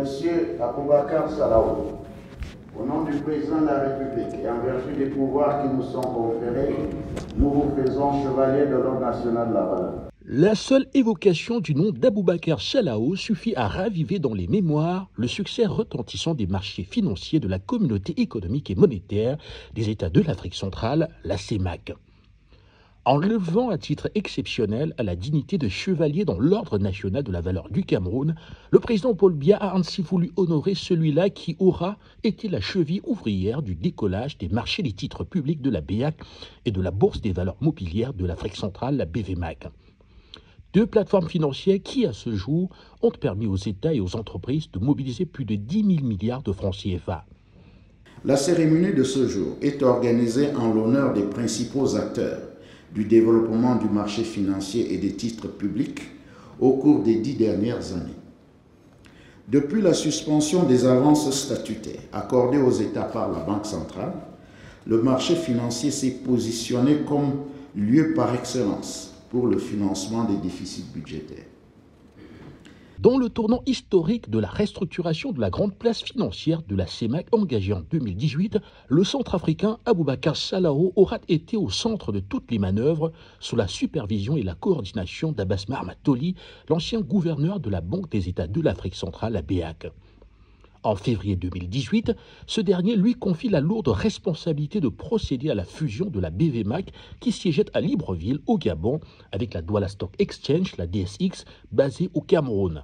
Monsieur Aboubakar Salaou, au nom du président de la République et en vertu des pouvoirs qui nous sont conférés, nous vous faisons chevalier de l'ordre national de la valeur. La seule évocation du nom d'Aboubacar Salaou suffit à raviver dans les mémoires le succès retentissant des marchés financiers de la Communauté économique et monétaire des États de l'Afrique centrale, la CEMAC. En levant à titre exceptionnel à la dignité de chevalier dans l'Ordre national de la valeur du Cameroun, le président Paul Biya a ainsi voulu honorer celui-là qui aura été la cheville ouvrière du décollage des marchés des titres publics de la BEAC et de la Bourse des valeurs mobilières de l'Afrique centrale, la BVMAC. Deux plateformes financières qui, à ce jour, ont permis aux États et aux entreprises de mobiliser plus de 10 000 milliards de francs CFA. La cérémonie de ce jour est organisée en l'honneur des principaux acteurs du développement du marché financier et des titres publics au cours des 10 dernières années. Depuis la suspension des avances statutaires accordées aux États par la Banque centrale, le marché financier s'est positionné comme lieu par excellence pour le financement des déficits budgétaires. Dans le tournant historique de la restructuration de la grande place financière de la CEMAC engagée en 2018, le centrafricain Aboubacar Salaou aura été au centre de toutes les manœuvres sous la supervision et la coordination d'Abbas Mahamat-Toli, l'ancien gouverneur de la Banque des États de l'Afrique centrale, la BEAC. En février 2018, ce dernier lui confie la lourde responsabilité de procéder à la fusion de la BVMAC qui siégeait à Libreville, au Gabon, avec la Douala Stock Exchange, la DSX, basée au Cameroun.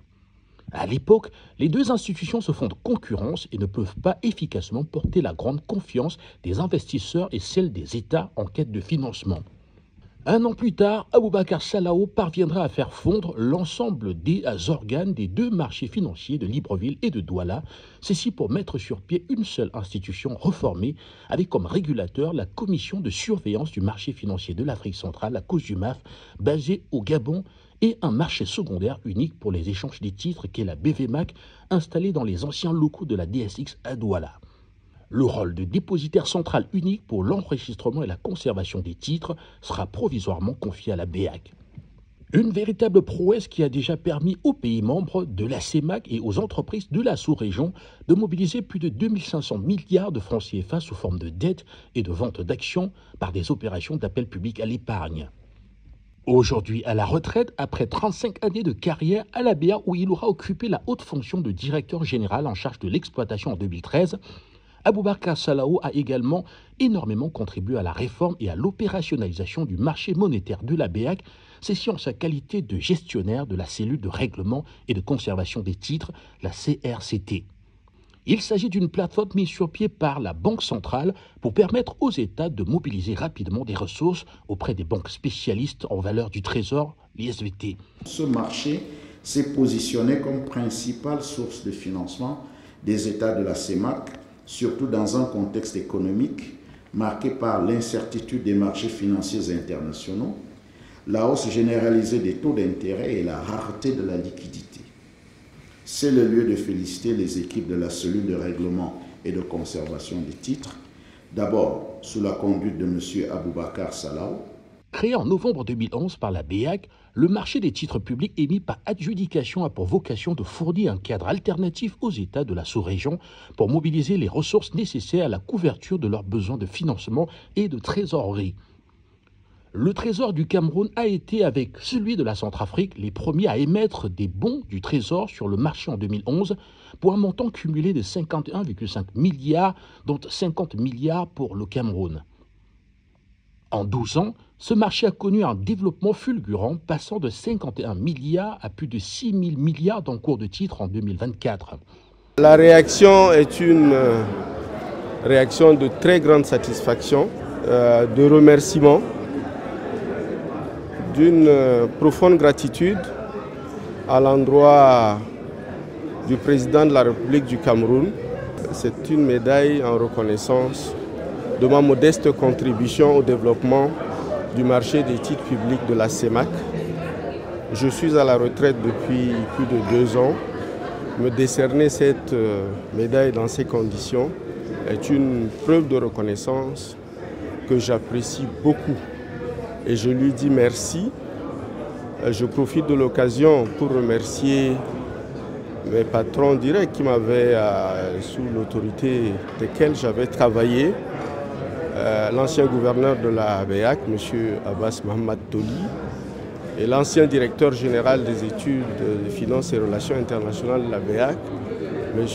À l'époque, les deux institutions se font concurrence et ne peuvent pas efficacement porter la grande confiance des investisseurs et celle des États en quête de financement. Un an plus tard, Aboubacar Salaou parviendra à faire fondre l'ensemble des organes des deux marchés financiers de Libreville et de Douala, ceci pour mettre sur pied une seule institution reformée avec comme régulateur la Commission de surveillance du marché financier de l'Afrique centrale, la COSUMAF, basée au Gabon, et un marché secondaire unique pour les échanges des titres qu'est la BVMAC, installée dans les anciens locaux de la DSX à Douala. Le rôle de dépositaire central unique pour l'enregistrement et la conservation des titres sera provisoirement confié à la BEAC. Une véritable prouesse qui a déjà permis aux pays membres de la CEMAC et aux entreprises de la sous-région de mobiliser plus de 2500 milliards de francs CFA sous forme de dettes et de vente d'actions par des opérations d'appel public à l'épargne. Aujourd'hui à la retraite, après 35 années de carrière à la BEA où il aura occupé la haute fonction de directeur général en charge de l'exploitation en 2013, Aboubacar Salaou a également énormément contribué à la réforme et à l'opérationnalisation du marché monétaire de la BEAC, ceci en sa qualité de gestionnaire de la cellule de règlement et de conservation des titres, la CRCT. Il s'agit d'une plateforme mise sur pied par la Banque centrale pour permettre aux États de mobiliser rapidement des ressources auprès des banques spécialistes en valeur du Trésor, l'ISVT. Ce marché s'est positionné comme principale source de financement des États de la CEMAC, surtout dans un contexte économique marqué par l'incertitude des marchés financiers internationaux, la hausse généralisée des taux d'intérêt et la rareté de la liquidité. C'est le lieu de féliciter les équipes de la cellule de règlement et de conservation des titres, d'abord sous la conduite de M. Aboubacar Salaou. Créé en novembre 2011 par la BEAC, le marché des titres publics émis par adjudication a pour vocation de fournir un cadre alternatif aux États de la sous-région pour mobiliser les ressources nécessaires à la couverture de leurs besoins de financement et de trésorerie. Le Trésor du Cameroun a été, avec celui de la Centrafrique, les premiers à émettre des bons du Trésor sur le marché en 2011 pour un montant cumulé de 51,5 milliards, dont 50 milliards pour le Cameroun. En 12 ans, ce marché a connu un développement fulgurant, passant de 51 milliards à plus de 6 000 milliards d'encours de titres en 2024. La réaction est une réaction de très grande satisfaction, de remerciement, d'une profonde gratitude à l'endroit du président de la République du Cameroun. C'est une médaille en reconnaissance de ma modeste contribution au développement du marché des titres publics de la CEMAC. Je suis à la retraite depuis plus de 2 ans. Me décerner cette médaille dans ces conditions est une preuve de reconnaissance que j'apprécie beaucoup. Et je lui dis merci. Je profite de l'occasion pour remercier mes patrons directs qui m'avaient, sous l'autorité desquels j'avais travaillé, l'ancien gouverneur de la BEAC, M. Abbas Mohamed Toli, et l'ancien directeur général des études de finances et relations internationales de la BEAC, M.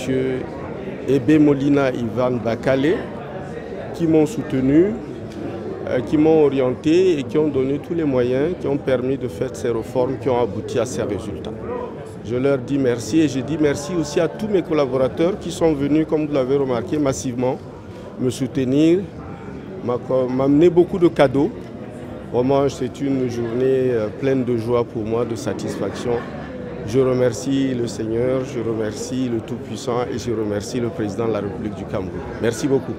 Ebe Molina Ivan Bakale, qui m'ont soutenu, qui m'ont orienté et qui ont donné tous les moyens qui ont permis de faire ces réformes qui ont abouti à ces résultats. Je leur dis merci et je dis merci aussi à tous mes collaborateurs qui sont venus, comme vous l'avez remarqué, massivement me soutenir, m'amener beaucoup de cadeaux. Vraiment, c'est une journée pleine de joie pour moi, de satisfaction. Je remercie le Seigneur, je remercie le Tout-Puissant et je remercie le Président de la République du Cameroun. Merci beaucoup.